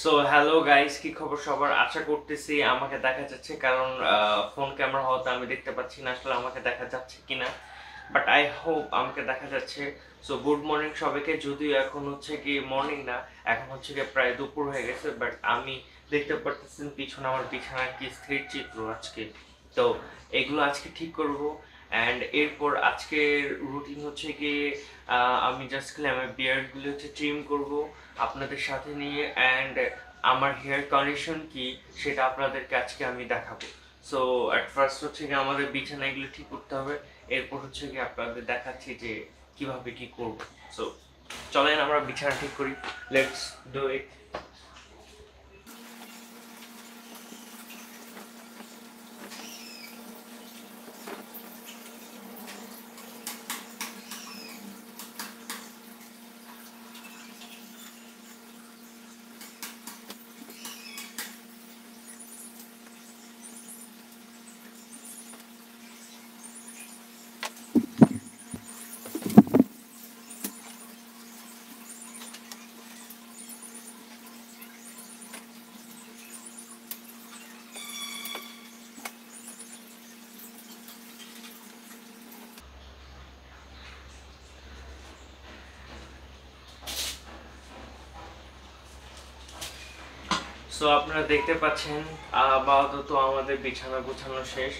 So hello guys, কি খবর সবার? আশা করতেছি আমাকে দেখা যাচ্ছে, কারণ ফোন ক্যামেরা হওয়াতে আমি দেখতে পাচ্ছি না আসলে আমাকে দেখা যাচ্ছে কিনা, বাট আই হোপ আমাকে দেখা যাচ্ছে। সো গুড মর্নিং সবাইকে, যদিও এখন হচ্ছে কি মর্নিং না, এখন হচ্ছে কি প্রায় দুপুর হয়ে গেছে, বাট আমি দেখতে পারতেছেন পিছনে আমার বিছানার কি স্থির চিত্র আজকে। তো এগুলো আজকে ঠিক করব। অ্যান্ড এরপর আজকের রুটিন হচ্ছে কি আমি জাস্ট খালি আমার বিয়ার্ডগুলো হচ্ছে ট্রিম করব আপনাদের সাথে নিয়ে, অ্যান্ড আমার হেয়ার কন্ডিশন কি সেটা আপনাদেরকে আজকে আমি দেখাবো। সো অ্যাট ফার্স্ট হচ্ছে কি আমাদের বিছানা এগুলো ঠিক করতে হবে, এরপর হচ্ছে কি আপনাদের দেখাচ্ছি যে কিভাবে কি করব। সো চলেন আমরা বিছানা ঠিক করি, লেটস ডু ইট। সো আপনারা দেখতে পাচ্ছেন আপাতত আমাদের বিছানা গোছানো শেষ।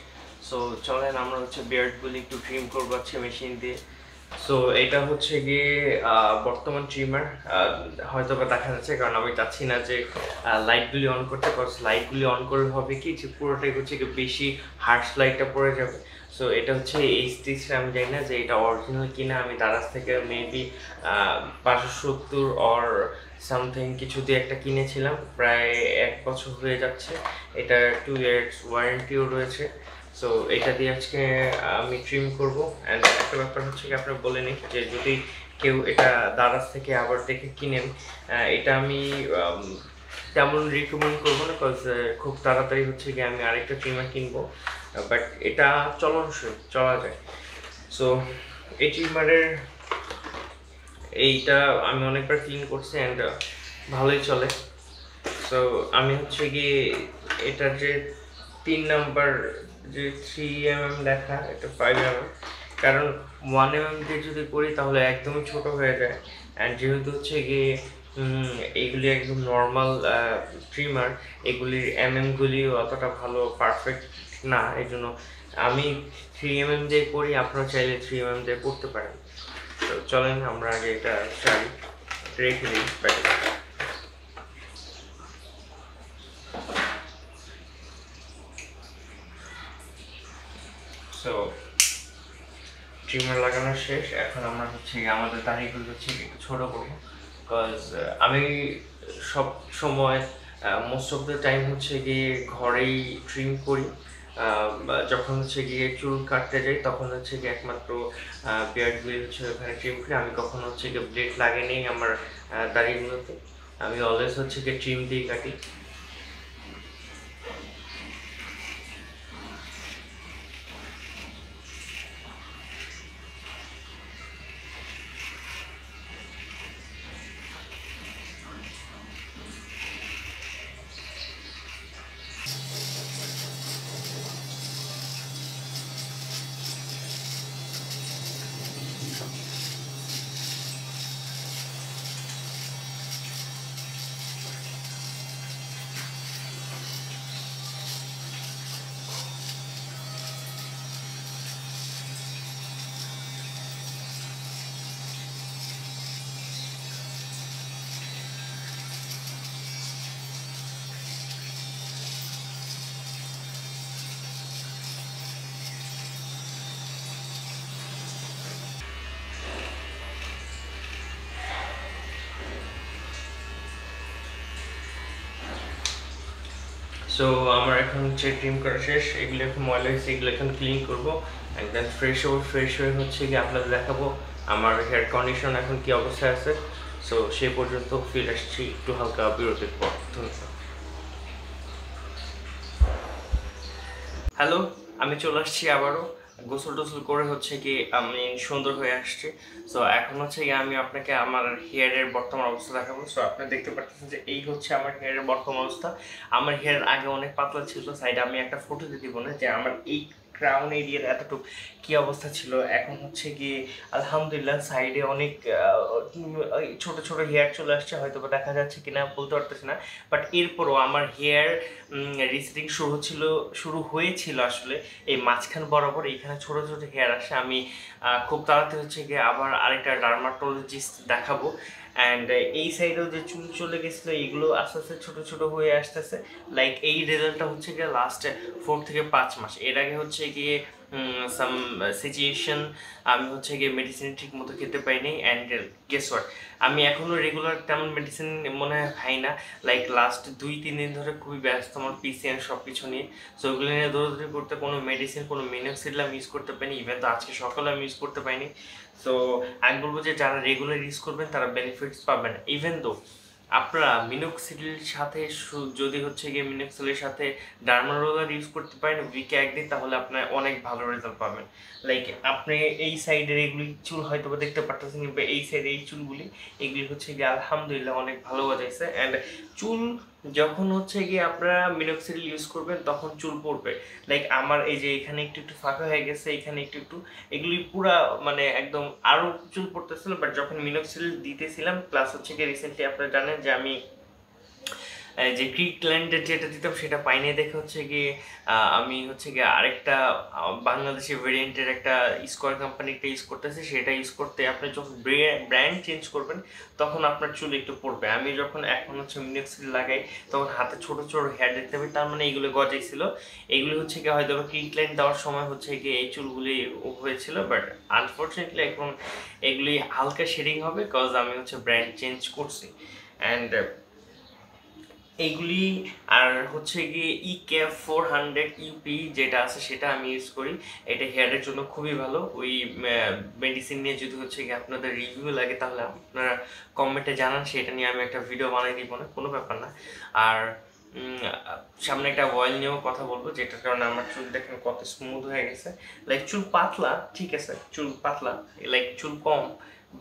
সো চলেন আমরা হচ্ছে বিয়ার্ডগুলি একটু ট্রিম করবো হচ্ছে মেশিন দিয়ে। সো এটা হচ্ছে গিয়ে বর্তমান ট্রিমার, হয়তো বা দেখা যাচ্ছে কারণ আমি চাচ্ছি না যে লাইটগুলি অন করতে, কজ লাইটগুলি অন করলে হবে কি যে পুরোটাই হচ্ছে কি বেশি হার্শ লাইটটা পড়ে যাবে। সো এটা হচ্ছে এইচটিস, আমি জানি না যে এটা অরিজিনাল কিনা, আমি দারাজ থেকে মেবি 570 অর সামথিং কিছু দিয়ে একটা কিনেছিলাম, প্রায় 1 বছর হয়ে যাচ্ছে। এটা 2 ইয়ার্স ওয়ারেন্টিও রয়েছে। সো এটা দিয়ে আজকে আমি ট্রিম করব। অ্যান্ড একটা ব্যাপার হচ্ছে কি আপনার বলে নিই যে যদি কেউ এটা দারাজ থেকে আবার দেখে কিনেন, এটা আমি তেমন রিকমেন্ড করবো না, কজ খুব তাড়াতাড়ি হচ্ছে কি আমি আরেকটা ট্রিমার কিনবো, বাট এটা চলনসই, চলা যায়। সো এই ট্রিমারের এইটা আমি অনেকবার ক্লিন করছি অ্যান্ড ভালোই চলে। সো আমি হচ্ছে গিয়ে এটার যে 3 নাম্বার যে 3 mm লেখা, এটা 5 mm, কারণ 1 mm দিয়ে যদি করি তাহলে একদমই ছোট হয়ে যায়। অ্যান্ড যেহেতু হচ্ছে গিয়ে এইগুলি একদম নর্মাল ট্রিমার, এগুলির গুলিও অতটা ভালো পারফেক্ট না, এই জন্য আমি 3 mm দিয়ে করি, আপনারা চাইলে 3 mm দিয়ে করতে পারেন। তো চলেন আমরা আগে এটা চাই রেখে দিই প্যাকেটে। সো ট্রিমার লাগানো শেষ, এখন আমরা হচ্ছে আমাদের দাড়িগুলো হচ্ছে একটু ছোট করবো, বিকজ আমি সব সময় মোস্ট অফ দ্য টাইম হচ্ছে গিয়ে ঘরেই ট্রিম করি। যখন হচ্ছে গিয়ে চুল কাটতে যাই তখন হচ্ছে গিয়ে একমাত্র বিয়ার্ডগুলি হচ্ছে ওখানে ট্রিম করি, আমি কখনো হচ্ছে গিয়ে ব্লেড লাগেনি আমার দাড়িগুলোতে, আমি অলওয়েজ হচ্ছে গিয়ে ট্রিম দিয়ে কাটি। সো আমার এখন হচ্ছে ট্রিম করা শেষ, এগুলো এখন ময়লা হয়েছে, এগুলো এখন ক্লিন করবো, অ্যান্ড দেন ফ্রেশ হবো, ফ্রেশ হয়ে হচ্ছে গিয়ে আপনাদের দেখাবো আমার হেয়ার কন্ডিশন এখন কি অবস্থায় আছে। সো সেই পর্যন্ত ফিরে আসছি একটু হালকা বিরতির পর। ধন্যবাদ। হ্যালো, আমি চলে আসছি আবারও। গোসল টোসল করে হচ্ছে কি আমি সুন্দর হয়ে আসছি। সো এখন হচ্ছে কি আমি আপনাকে আমার হেয়ারের বর্তমান অবস্থা দেখাবো। সো আপনি দেখতে পাচ্ছেন যে এই হচ্ছে আমার হেয়ারের বর্তমান অবস্থা। আমার হেয়ার আগে অনেক পাতলা ছিল, সাইডে আমি একটা ফটো দিয়ে দিব না যে আমার এই ক্রাউন এরিয়ার এতটুকু কি অবস্থা ছিল। এখন হচ্ছে কি আলহামদুলিল্লাহ সাইডে অনেক ছোট ছোট হেয়ার চলে আসছে, হয়তো বা দেখা যাচ্ছে কিনা বলতে পারতেছি না। বাট এরপরও আমার হেয়ার রিসেটিং শুরু হয়েছিল আসলে এই মাঝখান বরাবর, এইখানে ছোট ছোট হেয়ার আসে। আমি খুব তাড়াতাড়ি হচ্ছে গিয়ে আবার আরেকটা ডার্মাটোলজিস্ট দেখাবো। অ্যান্ড এই সাইডেও যে চুল চলে গেছিলো এগুলো আস্তে আস্তে ছোট ছোট হয়ে আসতেছে। লাইক এই রেজাল্টটা হচ্ছে গিয়ে লাস্ট 4 থেকে 5 মাস। এর আগে হচ্ছে গিয়ে সাম সিচুয়েশন আমি হচ্ছে গিয়ে মেডিসিন ঠিক মতো খেতে পাইনি। অ্যান্ড গেস হোয়াট, আমি এখনও রেগুলার তেমন মেডিসিন মনে হয় খাই না। লাইক লাস্ট 2-3 দিন ধরে খুবই ব্যস্ত আমার পিসিএন সব কিছু নিয়ে। সো ওগুলো নিয়ে দৌড়াদৌড়ি করতে কোনো মেডিসিন কোনো মিনোক্সিডিল আমি ইউজ করতে পারিনি। ইভেন তো আজকে সকালে আমি ইউজ করতে পারিনি। সো আমি বলবো যে যারা রেগুলার ইউজ করবেন তারা বেনিফিটস পাবেন। ইভেন তো আপনারা মিনোক্সিডিলের সাথে যদি হচ্ছে গিয়ে মিনোক্সিলের সাথে ডার্মারোলার ইউজ করতে পারেন উইকে একদিন, তাহলে আপনার অনেক ভালো রেজাল্ট পাবেন। লাইক আপনি এই সাইডের এগুলি চুল হয়তো দেখতে পারতেছেন, কিংবা এই সাইডের এই চুলগুলি এগুলি হচ্ছে গিয়ে আলহামদুলিল্লাহ অনেক ভালো গজাইছে। অ্যান্ড চুল যখন হচ্ছে গিয়ে আপনারা মিনোক্সিডিল ইউজ করবেন তখন চুল পড়বে। লাইক আমার এই যে এখানে একটু একটু ফাঁকা হয়ে গেছে, এখানে একটু একটু এগুলি পুরা মানে একদম আরো চুল পড়তেছিল। বাট যখন মিনোক্সিডিল দিতেছিলাম, প্লাস হচ্ছে গিয়ে রিসেন্টলি আপনারা জানেন যে আমি যে ক্রিকল্যান্ডের যেটা দিতাম সেটা পাইনি দেখে হচ্ছে গিয়ে আমি হচ্ছে গিয়ে আরেকটা বাংলাদেশি ভেরিয়েন্টের একটা স্কোয়ার কোম্পানিটা ইউজ করতেছি। সেটা ইউজ করতে আপনি যখন ব্র্যান্ড চেঞ্জ করবেন তখন আপনার চুল একটু পড়বে। আমি যখন এখন হচ্ছে মিনোক্সিডিল লাগাই তখন হাতে ছোট ছোট হেয়ার দেখতে পাই, তার মানে এগুলো গজাইছিল। এগুলি হচ্ছে গিয়ে হয়তো ক্রিকল্যান্ড দেওয়ার সময় হচ্ছে গিয়ে এই চুলগুলি হয়েছিল। বাট আনফর্চুনেটলি এখন এগুলি হালকা শেডিং হবে, কজ আমি হচ্ছে ব্র্যান্ড চেঞ্জ করছি। অ্যান্ড এইগুলি আর হচ্ছে গিয়ে ক্যাপ 400 ইউপি যেটা আছে সেটা আমি ইউজ করি। এটা হেয়ারের জন্য খুবই ভালো। ওই মেডিসিন নিয়ে যদি হচ্ছে গিয়ে আপনাদের রিভিউ লাগে তাহলে আপনারা কমেন্টে জানান, সেটা নিয়ে আমি একটা ভিডিও বানিয়ে দিব, না কোনো ব্যাপার না। আর সামনে একটা অয়েল নিয়েও কথা বলবো, যেটার কারণে আমার চুল দেখেন কত স্মুথ হয়ে গেছে। লাইক চুল পাতলা ঠিক আছে, চুল পাতলা, লাইক চুল কম,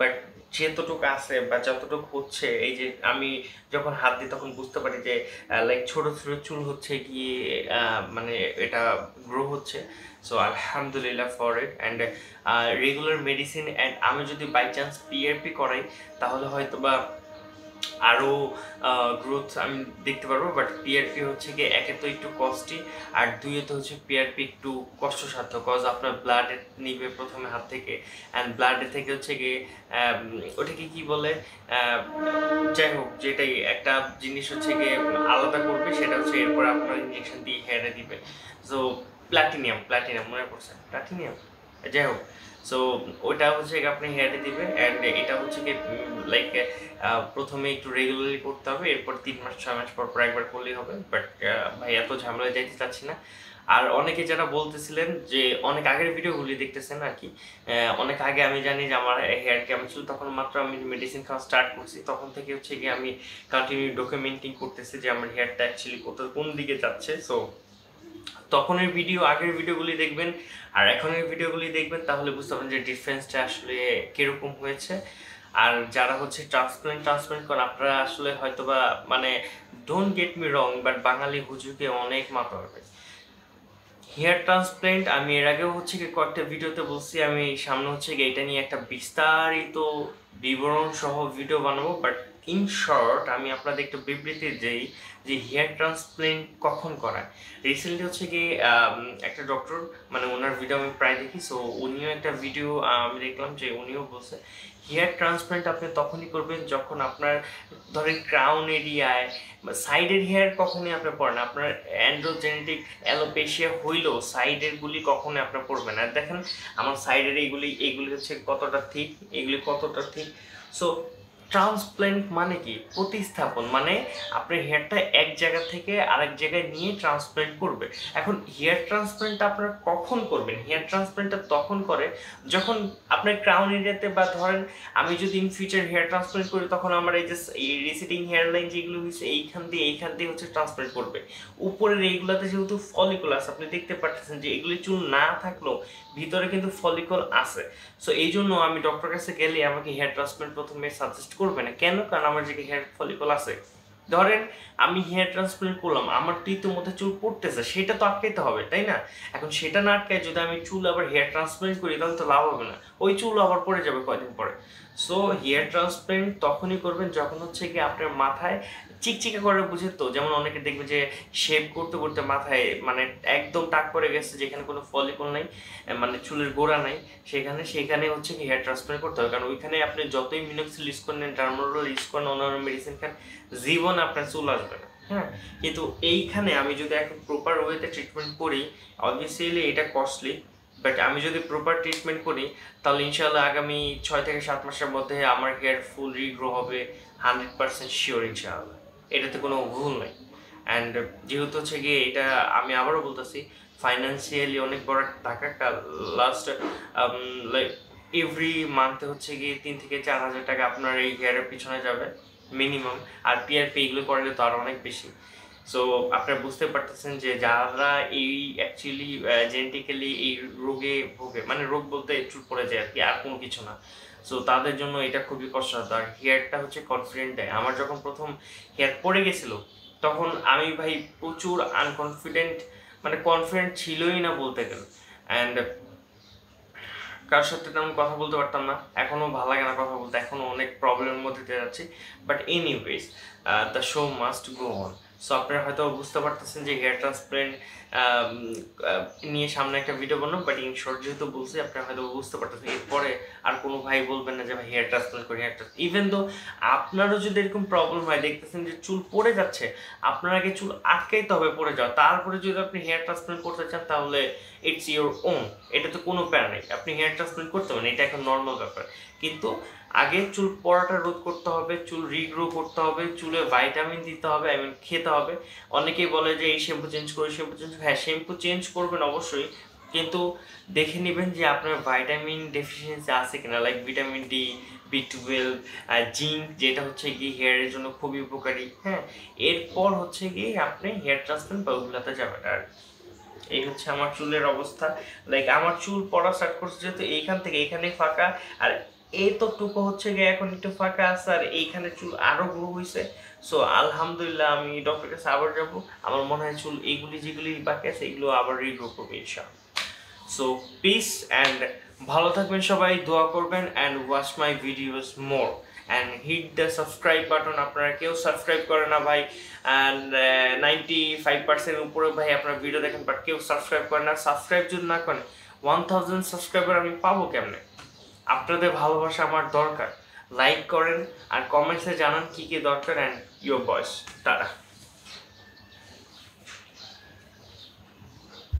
বাট যেতটুকু আছে বা যতটুকু হচ্ছে, এই যে আমি যখন হাত দিই তখন বুঝতে পারি যে লাইক ছোট ছোট চুল হচ্ছে গিয়ে মানে এটা গ্রো হচ্ছে। সো আলহামদুলিল্লাহ for it. And regular medicine, and আমি যদি বাই চান্স পিআরপি করাই তাহলে হয়তো বা আরও গ্রোথ আমি দেখতে পারবো। বাট পিআরপি হচ্ছে গিয়ে একে তো একটু কস্টলি, আর দুইয়ে তো হচ্ছে পিআরপি একটু কষ্টসাধ্য, কজ আপনার ব্লাড নিবে প্রথমে হাত থেকে। অ্যান্ড ব্লাডের থেকে হচ্ছে গিয়ে ওটাকে কি বলে, যাই হোক যেটাই একটা জিনিস হচ্ছে গিয়ে আলাদা করবে, সেটা হচ্ছে এরপর আপনার ইঞ্জেকশন দিয়ে হেয়ারে দিবে। সো প্ল্যাটিনিয়াম মনে পড়ছে, প্ল্যাটিনিয়াম, যাই হোক। সো ওইটা হচ্ছে আপনি হেয়ারে দিবে। অ্যান্ড এটা হচ্ছে কি লাইক প্রথমে একটু রেগুলারলি করতে হবে, এরপর 3-6 মাস পর পর একবার করলেই হবে। বাট ভাই এত ঝামেলা যাইতে চাচ্ছি না। আর অনেকে যারা বলতেছিলেন যে অনেক আগের ভিডিওগুলি দেখতেছেন আর কি, অনেক আগে আমি জানি যে আমার হেয়ার কেমন ছিল, তখন মাত্র আমি মেডিসিন খাওয়া স্টার্ট করছি, তখন থেকে হচ্ছে গিয়ে আমি কন্টিনিউ ডকুমেন্টিং করতেছি যে আমার হেয়ারটা অ্যাকচুয়ালি কোন দিকে যাচ্ছে। সো তখনের ভিডিও আগের ভিডিওগুলি দেখবেন আর এখনের ভিডিওগুলি দেখবেন, তাহলে বুঝতে পারবেন যে ডিফারেন্সটা আসলে কীরকম হয়েছে। আর যারা হচ্ছে ট্রান্সপ্লান্ট করেন আপনারা আসলে হয়তোবা মানে don't get me wrong, but Bengali হুজুরকে অনেক মাথা হবে। হেয়ার ট্রান্সপ্লান্ট আমি এর আগেও হচ্ছে কি কয়েকটা ভিডিওতে বলছি, আমি সামনে হচ্ছে কি এটা নিয়ে একটা বিস্তারিত বিবরণ সহ ভিডিও বানাবো। বাট ইন শর্ট আমি আপনাদের একটু বিবৃতি দেই যে হেয়ার ট্রান্সপ্লান্ট কখন করায়। রিসেন্টলি হচ্ছে কি একটা ডক্টর, মানে ওনার ভিডিও আমি প্রায় দেখি, সো উনিও একটা ভিডিও আমি দেখলাম যে উনিও বলছে হেয়ার ট্রান্সপ্লান্ট আপনি তখনই করবেন যখন আপনার ধরেন ক্রাউন এরিয়ায় সাইডের হেয়ার কখনই আপনার পড়ে না। আপনার অ্যান্ড্রোজেনেটিক অ্যালোপেশিয়া হইলেও সাইডের গুলি কখনই আপনার পড়বে না। দেখেন আমার সাইডের এইগুলি হচ্ছে কতটা ঠিক, এগুলি কতটা ঠিক। সো ট্রান্সপ্ল্যান্ট মানে কি? প্রতিস্থাপন, মানে আপনার হেয়ারটা এক জায়গা থেকে আরেক জায়গায় নিয়ে ট্রান্সপ্ল্যান্ট করবে। এখন হেয়ার ট্রান্সপ্ল্যান্টটা আপনারা কখন করবেন? হেয়ার ট্রান্সপ্ল্যান্টটা তখন করে যখন আপনার ক্রাউন এরিয়াতে, বা ধরেন আমি যদি ইন ফিউচার হেয়ার ট্রান্সপ্ল্যান্ট করি, তখন আমার এই রিসিডিং হেয়ার লাইন যেগুলো হয়েছে এইখান দিয়ে হচ্ছে ট্রান্সপ্ল্যান্ট করবে। উপরের এইগুলাতে যেহেতু ফলিকল আছে, আপনি দেখতে পাচ্ছেন যে এগুলি চুল না থাকলেও ভিতরে কিন্তু ফলিকল আছে। সো এই জন্য আমি ডক্টর কাছে গেলে আমাকে হেয়ার ট্রান্সপ্ল্যান্ট প্রথমে সাজেস্ট করবে না। কেন? কারণ আমার যে হেয়ার ফলিকল আছে, ধরেন আমি হেয়ার ট্রান্সপ্ল্যান্ট করলাম, আমার তো ইতিমধ্যে চুল পড়তেছে, সেটা তো আটকাইতে হবে, তাই না? এখন সেটা না আটকায় যদি আমি চুল আবার হেয়ার ট্রান্সপ্ল্যান্ট করি, তাহলে তো লাভ হবে না, ওই চুল আবার পড়ে যাবে কয়দিন পরে। সো হেয়ার ট্রান্সপ্ল্যান্ট তখনই করবেন যখন হচ্ছে কি আপনার মাথায় চিকচিকা করে, বুঝে তো, যেমন অনেকে দেখবে যে শেভ করতে করতে মাথায় মানে একদম টাক পড়ে গেছে, যেখানে কোনো ফলিকল নাই, মানে চুলের গোড়া নাই, সেখানে হচ্ছে কি হেয়ার ট্রান্সপ্ল্যান্ট করতে হবে। কারণ ওইখানে আপনি যতই মিনোক্সিল ইউজ করেন, ডার্মারোল ইউজ করেন, অন্যান্য মেডিসিন খান, জীবন আপনার চুল আসবে না। হ্যাঁ, কিন্তু এইখানে আমি যদি এখন প্রপার ওয়েতে ট্রিটমেন্ট করি, অবভিয়াসলি এটা কস্টলি, বাট আমি যদি প্রপার ট্রিটমেন্ট করি, তাহলে ইনশাআল্লাহ আগামী 6 থেকে 7 মাসের মধ্যে আমার হেয়ার ফুল রিগ্রো হবে, 100% শিওর ইনশাআল্লাহ। এটাতে কোনো ভুল নেই। অ্যান্ড যেহেতু হচ্ছে গিয়ে এটা, আমি আবারও বলতেছি, ফাইন্যান্সিয়ালি অনেক বড় ধাক্কা। লাস্ট লাইক এভরি মান্থে হচ্ছে গিয়ে 3 থেকে 4 হাজার টাকা আপনার এই হেয়ারের পিছনে যাবে মিনিমাম। আর পিআরপি এগুলো করলে তো আরও অনেক বেশি। সো আপনারা বুঝতে পারতেছেন যে যারা এই অ্যাকচুয়ালি জেনেটিক্যালি এই রোগে ভোগে, মানে রোগ বলতে চুল পড়ে যায় আর কি, আর কোনো কিছু না। সো তাদের জন্য এটা খুবই কষ্টসাধ্য। আর হেয়ারটা হচ্ছে কনফিডেন্ট দেয়। আমার যখন প্রথম হেয়ার পড়ে গেছিল, তখন আমি ভাই প্রচুর আনকনফিডেন্ট, মানে কনফিডেন্ট ছিলই না বলতে গেলে। অ্যান্ড কারোর সাথে তেমন কথা বলতে পারতাম না, এখনও ভালো লাগে না কথা বলতে, এখনও অনেক প্রবলেমের মধ্যে দিয়ে যাচ্ছি। But anyways, the show must go on. So আপনারা হয়তো বুঝতে পারতেছেন যে হেয়ার ট্রান্সপ্ল্যান্ট নিয়ে সামনে একটা ভিডিও বানাবো, বাট ইন শর্ট যেহেতু বলছি, আপনারা হয়তো বুঝতে পারতেছেন। এরপরে আর কোনো ভাই বলবেন না যে ভাই হেয়ার ট্রান্সপ্ল্যান্ট করি, হেয়ার ট্রান্সপ্ল্যান্ট। ইভেন দো আপনারও যদি এরকম প্রবলেম হয়, দেখতেছেন যে চুল পড়ে যাচ্ছে, আপনার আগে চুল আটকাইতে হবে পড়ে যাওয়া, তারপরে যদি আপনি হেয়ার ট্রান্সপ্ল্যান্ট করতে চান, তাহলে ইটস ইউর ওন, এটা তো কোনো প্যারা নেই, আপনি হেয়ার ট্রান্সপ্ল্যান্ট করতে পারেন, এটা এখন নর্মাল ব্যাপার। কিন্তু আগে চুল পড়াটা রোধ করতে হবে, চুল রিগ্রো করতে হবে, চুলে ভাইটামিন দিতে হবে, আই মিন খেতে হবে। অনেকেই বলে যে এই শ্যাম্পু চেঞ্জ করে, শ্যাম্পু চেঞ্জ, হ্যাঁ শ্যাম্পু চেঞ্জ করবেন অবশ্যই, কিন্তু দেখে নেবেন যে আপনার ভাইটামিন ডেফিসিয়েন্সি আছে কিনা, like vitamin D, B12, zinc, যেটা হচ্ছে কি হেয়ারের জন্য খুবই উপকারী। হ্যাঁ, এরপর হচ্ছে কি আপনি হেয়ার ট্রান্সপ্ল্যান্ট বা ওগুলাতে যাবেন। আর এই হচ্ছে আমার চুলের অবস্থা। লাইক আমার চুল পড়া স্টার্ট করছে যেহেতু এইখান থেকে, এইখানে ফাঁকা, আর এতটুকু হচ্ছে গিয়ে এখন একটু ফাঁকা আছে, আর এইখানে চুল আরো গ্রো হয়েছে। সো আলহামদুলিল্লাহ, আমি ডক্টর কাছে আবার যাব, আমার মনে হয় চুল এইগুলি যেগুলি বাকি আছে এগুলো আবার রিগ্রো করবে ইনশাআল্লাহ। সো পিস অ্যান্ড ভালো থাকবেন সবাই, দোয়া করবেন, and watch my videos more and hit the subscribe button. আপনারা কেউ সাবস্ক্রাইব করে না ভাই, অ্যান্ড 95% উপরে ভাই আপনারা ভিডিও দেখেন, বাট কেউ সাবস্ক্রাইব করে না। সাবস্ক্রাইব যদি না করেন, 1000 সাবস্ক্রাইবার আমি পাবো কেমনে? আপনাদের ভালোবাসা আমার দরকার। লাইক করেন আর কমেন্টসে জানান কী কী দরকার, অ্যান্ড ইয়োর বয়েস। টাটা।